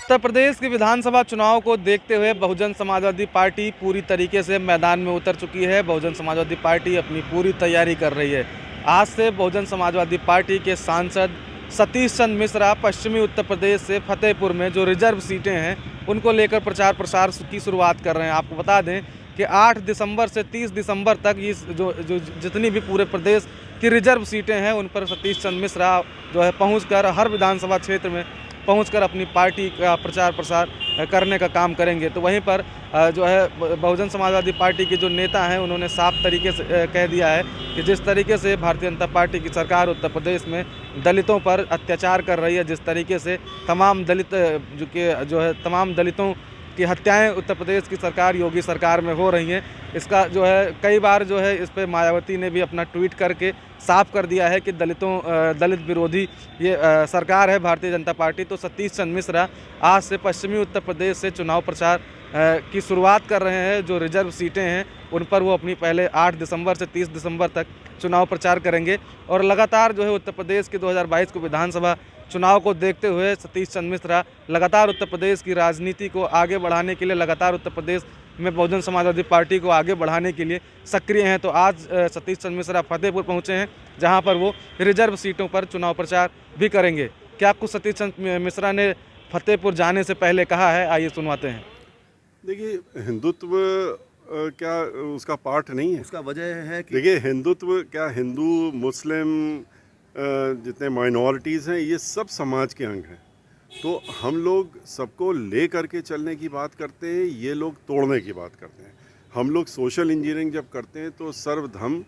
उत्तर प्रदेश के विधानसभा चुनाव को देखते हुए बहुजन समाजवादी पार्टी पूरी तरीके से मैदान में उतर चुकी है। बहुजन समाजवादी पार्टी अपनी पूरी तैयारी कर रही है। आज से बहुजन समाजवादी पार्टी के सांसद सतीश चंद्र मिश्रा पश्चिमी उत्तर प्रदेश से फतेहपुर में जो रिजर्व सीटें हैं उनको लेकर प्रचार प्रसार की शुरुआत कर रहे हैं। आपको बता दें कि 8 दिसंबर से 30 दिसंबर तक ये जो जो जितनी भी पूरे प्रदेश की रिजर्व सीटें हैं उन पर सतीश चंद्र मिश्रा जो है पहुँचकर हर विधानसभा क्षेत्र में पहुंचकर अपनी पार्टी का प्रचार प्रसार करने का काम करेंगे। तो वहीं पर जो है बहुजन समाजवादी पार्टी के जो नेता हैं उन्होंने साफ तरीके से कह दिया है कि जिस तरीके से भारतीय जनता पार्टी की सरकार उत्तर प्रदेश में दलितों पर अत्याचार कर रही है, जिस तरीके से तमाम दलित जो है तमाम दलितों की हत्याएं उत्तर प्रदेश की सरकार योगी सरकार में हो रही हैं, इसका जो है कई बार जो है इस पर मायावती ने भी अपना ट्वीट करके साफ कर दिया है कि दलित विरोधी ये सरकार है भारतीय जनता पार्टी। तो सतीश चंद्र मिश्रा आज से पश्चिमी उत्तर प्रदेश से चुनाव प्रचार की शुरुआत कर रहे हैं। जो रिजर्व सीटें हैं उन पर वो अपनी पहले 8 दिसंबर से 30 दिसंबर तक चुनाव प्रचार करेंगे और लगातार जो है उत्तर प्रदेश के 2022 को विधानसभा चुनाव को देखते हुए सतीश चंद्र मिश्रा लगातार उत्तर प्रदेश की राजनीति को आगे बढ़ाने के लिए, लगातार उत्तर प्रदेश में बहुजन समाजवादी पार्टी को आगे बढ़ाने के लिए सक्रिय हैं। तो आज सतीश चंद्र मिश्रा फतेहपुर पहुंचे हैं जहां पर वो रिजर्व सीटों पर चुनाव प्रचार भी करेंगे। क्या कुछ सतीश चंद्र मिश्रा ने फतेहपुर जाने से पहले कहा है, आइए सुनवाते हैं। देखिए, हिंदुत्व क्या उसका पार्ट नहीं है? उसका वजह है कि देखिए, हिंदुत्व क्या, हिंदू मुस्लिम जितने माइनॉरिटीज़ हैं ये सब समाज के अंग हैं। तो हम लोग सबको ले करके चलने की बात करते हैं, ये लोग तोड़ने की बात करते हैं। हम लोग सोशल इंजीनियरिंग जब करते हैं तो सर्वधर्म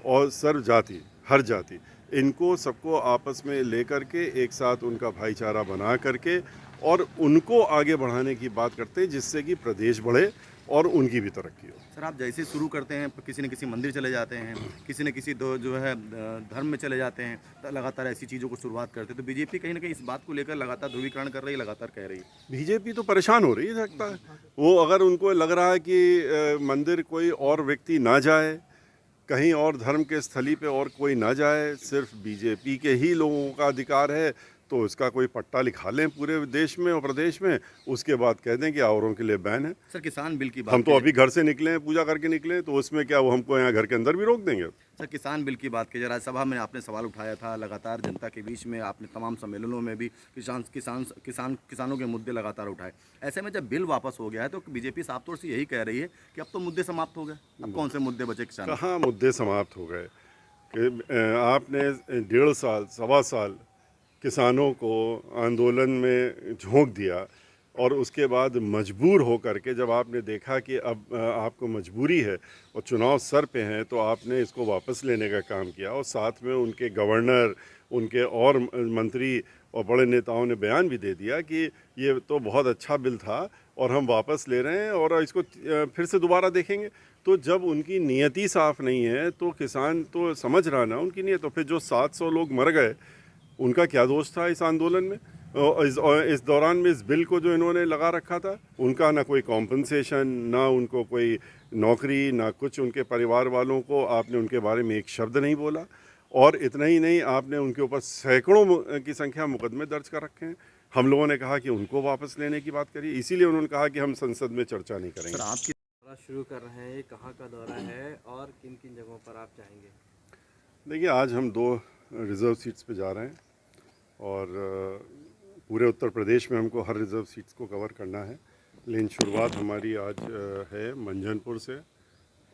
और सर्व जाति, हर जाति, इनको सबको आपस में ले करके एक साथ उनका भाईचारा बना करके और उनको आगे बढ़ाने की बात करते हैं, जिससे कि प्रदेश बढ़े और उनकी भी तरक्की हो। सर, आप जैसे शुरू करते हैं, किसी न किसी मंदिर चले जाते हैं, किसी न किसी जो है धर्म में चले जाते हैं, तो लगातार ऐसी चीज़ों को शुरुआत करते हैं। तो बीजेपी कहीं ना कहीं इस बात को लेकर लगातार ध्रुवीकरण कर रही है, लगातार कह रही है। बीजेपी तो परेशान हो रही है, लगता है वो, अगर उनको लग रहा है कि मंदिर कोई और व्यक्ति ना जाए, कहीं और धर्म के स्थली पे और कोई ना जाए, सिर्फ बीजेपी के ही लोगों का अधिकार है, तो इसका कोई पट्टा लिखा लें पूरे देश में और प्रदेश में, उसके बाद कह दें कि औरों के लिए बैन है। सर, किसान बिल की बात, हम तो अभी घर से निकले हैं, पूजा करके निकले, तो उसमें क्या वो हमको यहाँ घर के अंदर भी रोक देंगे? सर, किसान बिल की बात की, राज्यसभा में आपने सवाल उठाया था, लगातार जनता के बीच में आपने तमाम सम्मेलनों में भी किसानों के मुद्दे लगातार उठाए। ऐसे में जब बिल वापस हो गया है तो बीजेपी साफ तौर से यही कह रही है कि अब तो मुद्दे समाप्त हो गए, अब कौन से मुद्दे बचे किसान? कहाँ मुद्दे समाप्त हो गए कि आपने 1.5 साल, सवा साल किसानों को आंदोलन में झोंक दिया और उसके बाद मजबूर हो करके जब आपने देखा कि अब आपको मजबूरी है और चुनाव सर पे हैं, तो आपने इसको वापस लेने का काम किया और साथ में उनके गवर्नर, उनके और मंत्री और बड़े नेताओं ने बयान भी दे दिया कि ये तो बहुत अच्छा बिल था और हम वापस ले रहे हैं और इसको फिर से दोबारा देखेंगे। तो जब उनकी नियति साफ नहीं है तो किसान तो समझ रहा ना उनकी नियत। तो फिर जो 700 लोग मर गए, उनका क्या दोष था इस आंदोलन में? इस दौरान में इस बिल को जो इन्होंने लगा रखा था, उनका ना कोई कॉम्पनसेशन, ना उनको कोई नौकरी, ना कुछ उनके परिवार वालों को आपने उनके बारे में एक शब्द नहीं बोला। और इतना ही नहीं, आपने उनके ऊपर सैकड़ों की संख्या मुकदमे दर्ज कर रखे हैं। हम लोगों ने कहा कि उनको वापस लेने की बात करिए, इसीलिए उन्होंने कहा कि हम संसद में चर्चा नहीं करेंगे। सर, आपकी दौरा शुरू कर रहे हैं, ये कहाँ का दौरा है और किन किन जगहों पर आप जाएंगे? देखिए, आज हम 2 रिज़र्व सीट्स पे जा रहे हैं और पूरे उत्तर प्रदेश में हमको हर रिज़र्व सीट्स को कवर करना है। लेकिन शुरुआत हमारी आज है मंझनपुर से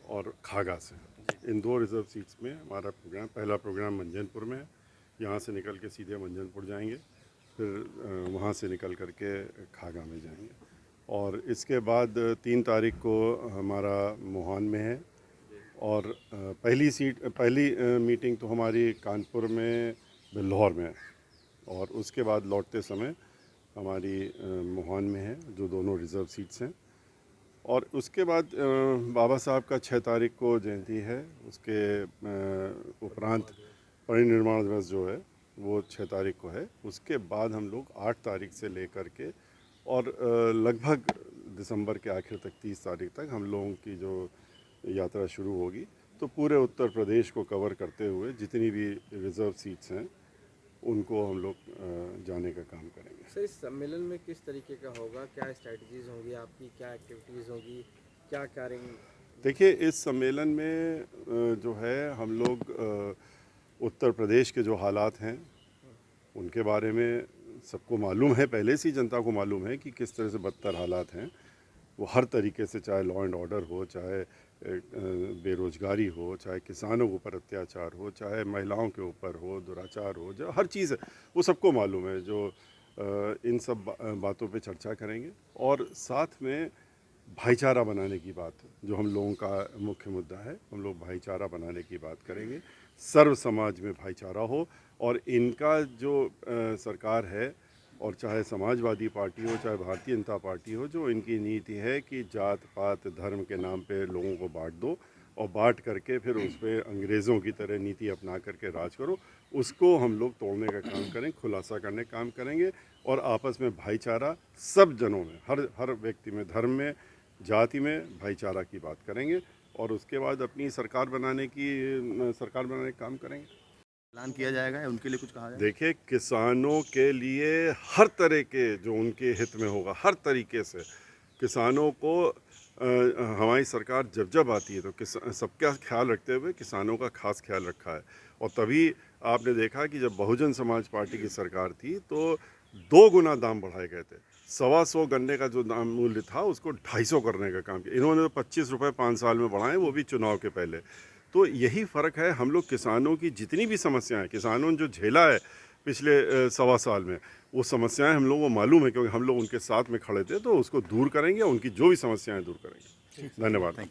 और खागा से। इन 2 रिज़र्व सीट्स में हमारा प्रोग्राम, पहला प्रोग्राम मंझनपुर में है। यहाँ से निकल के सीधे मंझनपुर जाएंगे, फिर वहाँ से निकल कर के खागा में जाएंगे और इसके बाद 3 तारीख को हमारा मोहान में है और पहली मीटिंग तो हमारी कानपुर में, बिल्हौर में है और उसके बाद लौटते समय हमारी मोहान में है, जो दोनों रिज़र्व सीट्स हैं। और उसके बाद बाबा साहब का 6 तारीख को जयंती है, उसके उपरांत परिनिर्वाण दिवस जो है वो 6 तारीख को है। उसके बाद हम लोग 8 तारीख से लेकर के और लगभग दिसंबर के आखिर तक 30 तारीख तक हम लोगों की जो यात्रा शुरू होगी। तो पूरे उत्तर प्रदेश को कवर करते हुए जितनी भी रिज़र्व सीट्स हैं उनको हम लोग जाने का काम करेंगे। सर, इस सम्मेलन में किस तरीके का होगा, क्या स्ट्रैटेजीज होंगी आपकी, क्या एक्टिविटीज़ होगी, क्या करेंगे? देखिए, इस सम्मेलन में जो है हम लोग उत्तर प्रदेश के जो हालात हैं उनके बारे में सबको मालूम है, पहले से ही जनता को मालूम है कि किस तरह से बदतर हालात हैं। वो हर तरीके से, चाहे लॉ एंड ऑर्डर हो, चाहे बेरोजगारी हो, चाहे किसानों के ऊपर अत्याचार हो, चाहे महिलाओं के ऊपर हो, दुराचार हो, जो हर चीज़ है वो सबको मालूम है। जो इन सब बातों पे चर्चा करेंगे और साथ में भाईचारा बनाने की बात, जो हम लोगों का मुख्य मुद्दा है, हम लोग भाईचारा बनाने की बात करेंगे। सर्व समाज में भाईचारा हो और इनका जो सरकार है, और चाहे समाजवादी पार्टी हो, चाहे भारतीय जनता पार्टी हो, जो इनकी नीति है कि जात पात धर्म के नाम पे लोगों को बांट दो और बांट करके फिर उस पर अंग्रेज़ों की तरह नीति अपना करके राज करो, उसको हम लोग तोड़ने का काम करें, खुलासा करने का काम करेंगे और आपस में भाईचारा सब जनों में, हर व्यक्ति में, धर्म में, जाति में भाईचारा की बात करेंगे और उसके बाद अपनी सरकार बनाने का काम करेंगे। ऐलान किया जाएगा या उनके लिए कुछ कहा जाएगा? देखिए, किसानों के लिए हर तरह के जो उनके हित में होगा, हर तरीके से किसानों को हमारी सरकार जब आती है तो सबका ख्याल रखते हुए किसानों का खास ख्याल रखा है। और तभी आपने देखा कि जब बहुजन समाज पार्टी की सरकार थी तो 2 गुना दाम बढ़ाए गए थे। 125 गन्ने का जो दाम मूल्य था उसको 250 करने का काम किया। इन्होंने 25 रुपये 5 साल में बढ़ाए, वो भी चुनाव के पहले। तो यही फ़र्क है। हम लोग किसानों की जितनी भी समस्याएं, किसानों ने जो झेला है पिछले 1.25 साल में, वो समस्याएं हम लोगों को मालूम है क्योंकि हम लोग उनके साथ में खड़े थे। तो उसको दूर करेंगे, उनकी जो भी समस्याएं दूर करेंगे। धन्यवाद।